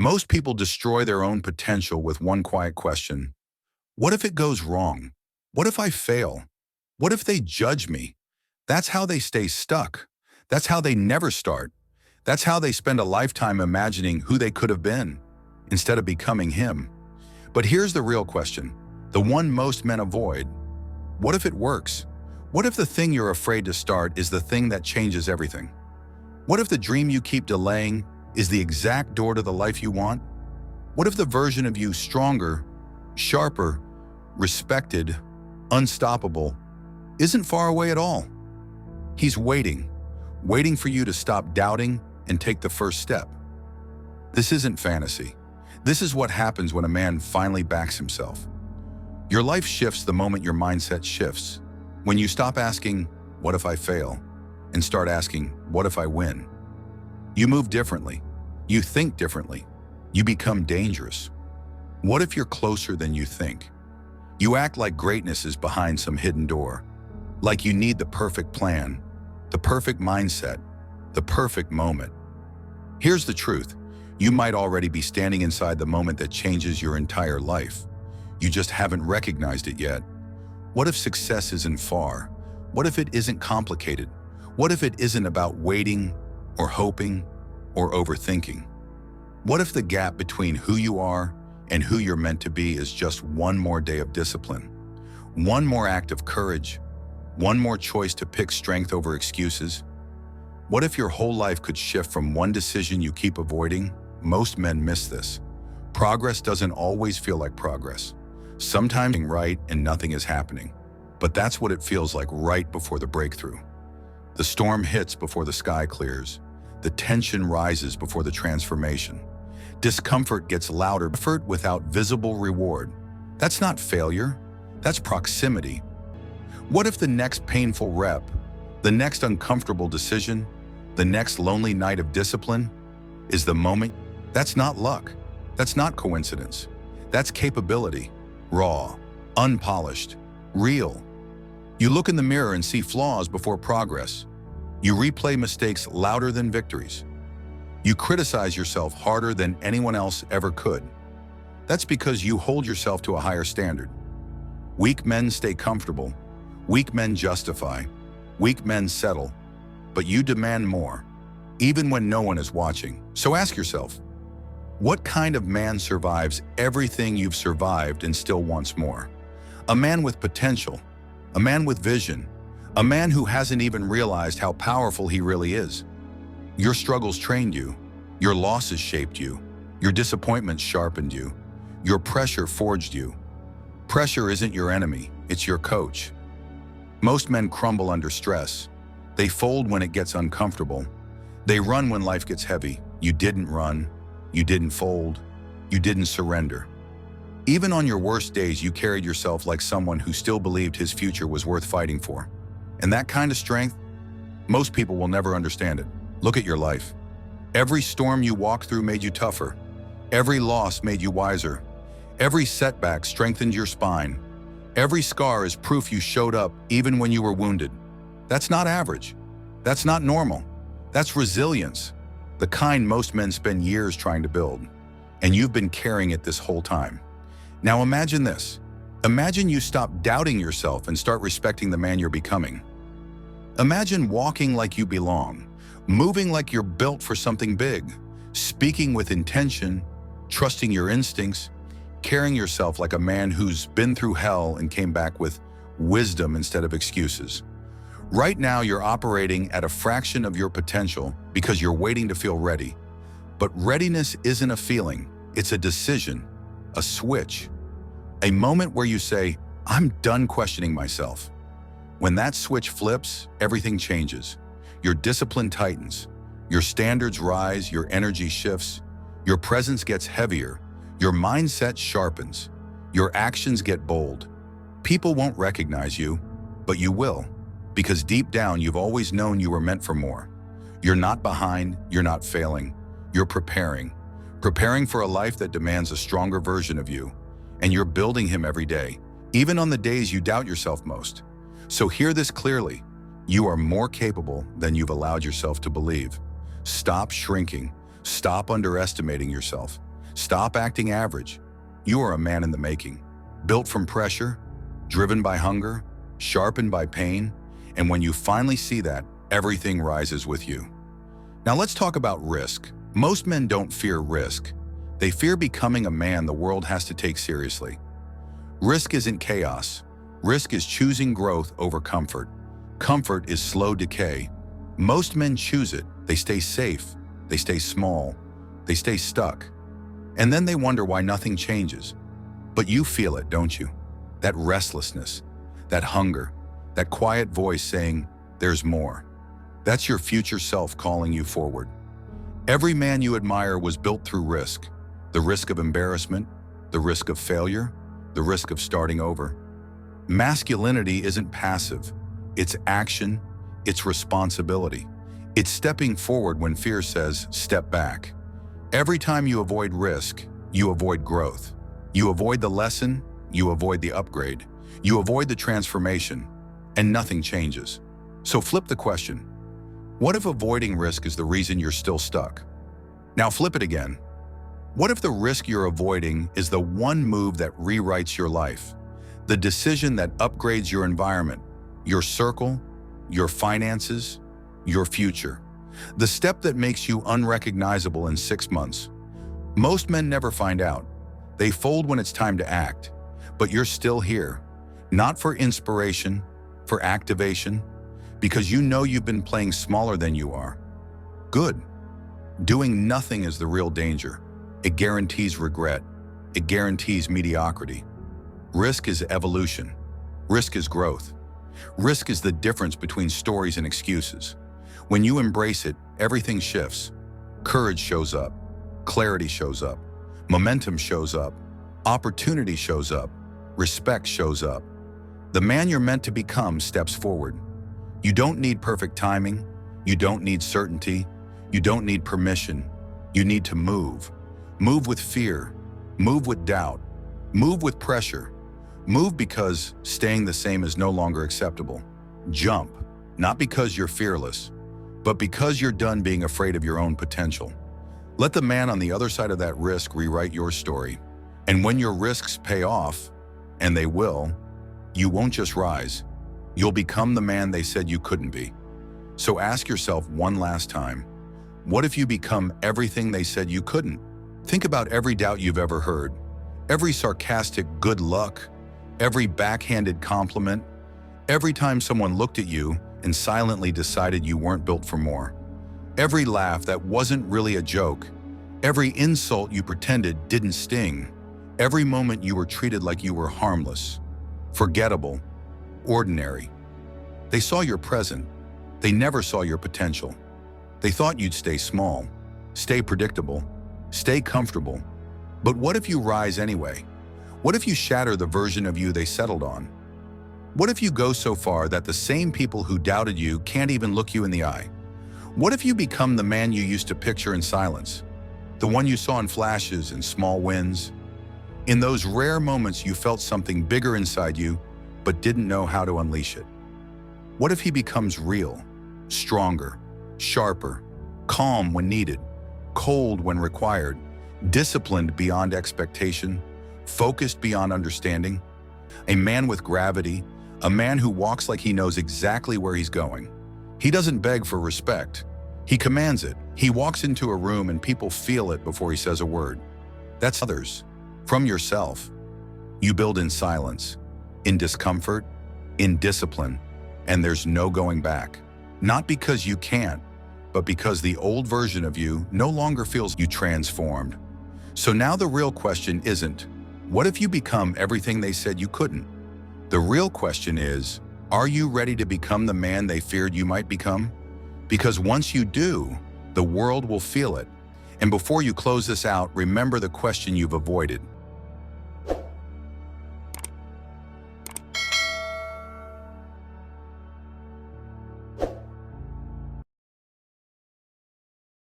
Most people destroy their own potential with one quiet question. What if it goes wrong? What if I fail? What if they judge me? That's how they stay stuck. That's how they never start. That's how they spend a lifetime imagining who they could have been, instead of becoming him. But here's the real question, the one most men avoid. What if it works? What if the thing you're afraid to start is the thing that changes everything? What if the dream you keep delaying is the exact door to the life you want? What if the version of you stronger, sharper, respected, unstoppable, isn't far away at all? He's waiting for you to stop doubting and take the first step. This isn't fantasy. This is what happens when a man finally backs himself. Your life shifts the moment your mindset shifts. When you stop asking, what if I fail? And start asking, what if I win? You move differently. You think differently. You become dangerous. What if you're closer than you think? You act like greatness is behind some hidden door. Like you need the perfect plan, the perfect mindset, the perfect moment. Here's the truth. You might already be standing inside the moment that changes your entire life. You just haven't recognized it yet. What if success isn't far? What if it isn't complicated? What if it isn't about waiting or hoping or overthinking? What if the gap between who you are and who you're meant to be is just one more day of discipline, one more act of courage, one more choice to pick strength over excuses? What if your whole life could shift from one decision you keep avoiding? Most men miss this. Progress doesn't always feel like progress. Sometimes you're right and nothing is happening. But that's what it feels like right before the breakthrough. The storm hits before the sky clears. The tension rises before the transformation. Discomfort gets louder, effort without visible reward. That's not failure, that's proximity. What if the next painful rep, the next uncomfortable decision, the next lonely night of discipline is the moment? That's not luck, that's not coincidence. That's capability, raw, unpolished, real. You look in the mirror and see flaws before progress. You replay mistakes louder than victories. You criticize yourself harder than anyone else ever could. That's because you hold yourself to a higher standard. Weak men stay comfortable. Weak men justify. Weak men settle. But you demand more, even when no one is watching. So ask yourself, what kind of man survives everything you've survived and still wants more? A man with potential, a man with vision, a man who hasn't even realized how powerful he really is. Your struggles trained you, your losses shaped you, your disappointments sharpened you, your pressure forged you. Pressure isn't your enemy, it's your coach. Most men crumble under stress. They fold when it gets uncomfortable. They run when life gets heavy. You didn't run, you didn't fold, you didn't surrender. Even on your worst days, you carried yourself like someone who still believed his future was worth fighting for. And that kind of strength, most people will never understand it. Look at your life. Every storm you walked through made you tougher. Every loss made you wiser. Every setback strengthened your spine. Every scar is proof you showed up even when you were wounded. That's not average. That's not normal. That's resilience, the kind most men spend years trying to build. And you've been carrying it this whole time. Now imagine this. Imagine you stop doubting yourself and start respecting the man you're becoming. Imagine walking like you belong, moving like you're built for something big, speaking with intention, trusting your instincts, carrying yourself like a man who's been through hell and came back with wisdom instead of excuses. Right now, you're operating at a fraction of your potential because you're waiting to feel ready. But readiness isn't a feeling, it's a decision, a switch, a moment where you say, I'm done questioning myself. When that switch flips, everything changes. Your discipline tightens, your standards rise, your energy shifts, your presence gets heavier, your mindset sharpens, your actions get bold. People won't recognize you, but you will, because deep down you've always known you were meant for more. You're not behind, you're not failing, you're preparing for a life that demands a stronger version of you, and you're building him every day, even on the days you doubt yourself most. So hear this clearly. You are more capable than you've allowed yourself to believe. Stop shrinking. Stop underestimating yourself. Stop acting average. You are a man in the making, built from pressure, driven by hunger, sharpened by pain, and when you finally see that, everything rises with you. Now let's talk about risk. Most men don't fear risk. They fear becoming a man the world has to take seriously. Risk isn't chaos. Risk is choosing growth over comfort. Comfort is slow decay. Most men choose it. They stay safe. They stay small. They stay stuck. And then they wonder why nothing changes. But you feel it, don't you? That restlessness, that hunger, that quiet voice saying, there's more. That's your future self calling you forward. Every man you admire was built through risk. The risk of embarrassment, the risk of failure, the risk of starting over. Masculinity isn't passive. It's action, it's responsibility. It's stepping forward when fear says, step back. Every time you avoid risk, you avoid growth. You avoid the lesson, you avoid the upgrade. You avoid the transformation, and nothing changes. So flip the question. What if avoiding risk is the reason you're still stuck? Now flip it again. What if the risk you're avoiding is the one move that rewrites your life? The decision that upgrades your environment, your circle, your finances, your future. The step that makes you unrecognizable in 6 months. Most men never find out. They fold when it's time to act. But you're still here, not for inspiration, for activation, because you know you've been playing smaller than you are. Good. Doing nothing is the real danger. It guarantees regret. It guarantees mediocrity. Risk is evolution. Risk is growth. Risk is the difference between stories and excuses. When you embrace it, everything shifts. Courage shows up. Clarity shows up. Momentum shows up. Opportunity shows up. Respect shows up. The man you're meant to become steps forward. You don't need perfect timing. You don't need certainty. You don't need permission. You need to move. Move with fear. Move with doubt. Move with pressure. Move because staying the same is no longer acceptable. Jump, not because you're fearless, but because you're done being afraid of your own potential. Let the man on the other side of that risk rewrite your story. And when your risks pay off, and they will, you won't just rise. You'll become the man they said you couldn't be. So ask yourself one last time, what if you become everything they said you couldn't? Think about every doubt you've ever heard, every sarcastic good luck, every backhanded compliment, every time someone looked at you and silently decided you weren't built for more. Every laugh that wasn't really a joke, every insult you pretended didn't sting, every moment you were treated like you were harmless, forgettable, ordinary. They saw your present. They never saw your potential. They thought you'd stay small, stay predictable, stay comfortable. But what if you rise anyway? What if you shatter the version of you they settled on? What if you go so far that the same people who doubted you can't even look you in the eye? What if you become the man you used to picture in silence? The one you saw in flashes and small wins? In those rare moments you felt something bigger inside you, but didn't know how to unleash it. What if he becomes real, stronger, sharper, calm when needed, cold when required, disciplined beyond expectation, focused beyond understanding? A man with gravity, a man who walks like he knows exactly where he's going. He doesn't beg for respect. He commands it. He walks into a room and people feel it before he says a word. That's others. From yourself. You build in silence, in discomfort, in discipline, and there's no going back. Not because you can't, but because the old version of you no longer feels you transformed. So now the real question isn't, what if you become everything they said you couldn't? The real question is, are you ready to become the man they feared you might become? Because once you do, the world will feel it. And before you close this out, remember the question you've avoided.